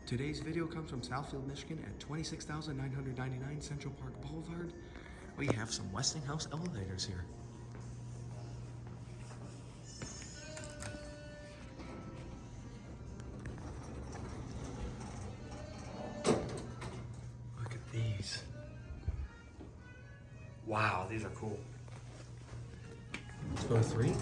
Today's video comes from Southfield, Michigan at 26,999 Central Park Boulevard. We have some Westinghouse elevators here. Look at these. Wow, these are cool. Let's go to 3.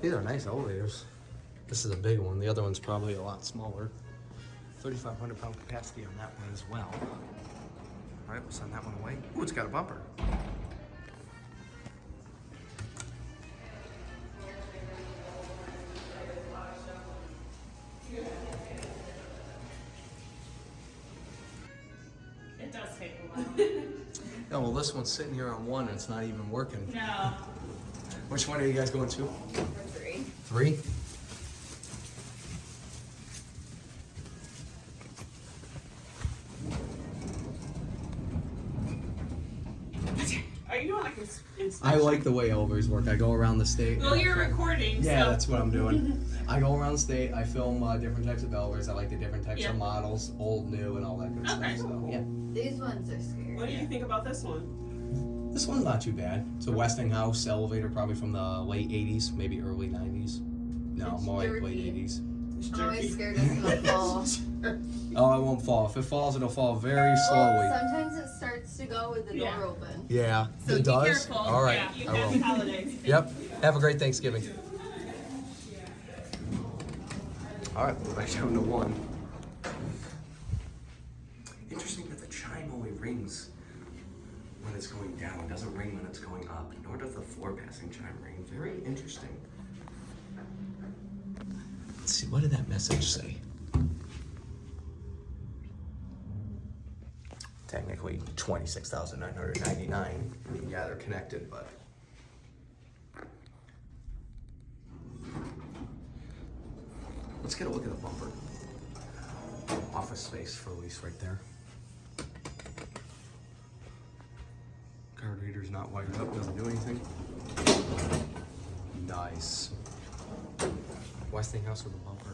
These are nice elevators. This is a big one. The other one's probably a lot smaller. 3,500 pound capacity on that one as well. All right, we'll send that one away. Ooh, it's got a bumper. It does take a while. Oh, well, this one's sitting here on 1 and it's not even working. No. Which one are you guys going to? Number 3. 3? Are you doing like an inspection? I like the way elevators work. I go around the state. Well, you're recording, Yeah, so. that's what I'm doing. I go around the state. I film different types of elevators. I like the different types Yeah. of models, old, new, and all that good Okay. stuff. So, yeah. These ones are scary. What do you think about this one? This one's not too bad. It's a Westinghouse elevator, probably from the late 80s, maybe early 90s. No, It's more like jerky. late 80s. It's I'm always jerky. scared it's gonna fall. Oh, it won't fall. If it falls, it'll fall very Well, slowly. sometimes it starts to go with the Yeah. door open. Yeah, So it be does. careful. All right, Yeah, you I happy will. holidays. Yep. Have a great Thanksgiving. All right, we're back down to 1. Interesting that the chime only rings when it's going down. It doesn't ring when it's going up, nor does the floor passing chime ring. Very interesting. Let's see, what did that message say? Technically 26,999. I mean, yeah, they're connected, but. Let's get a look at the bumper. Office space for lease right there. Card reader's not wired up, doesn't do anything. Nice. Westinghouse with a bumper.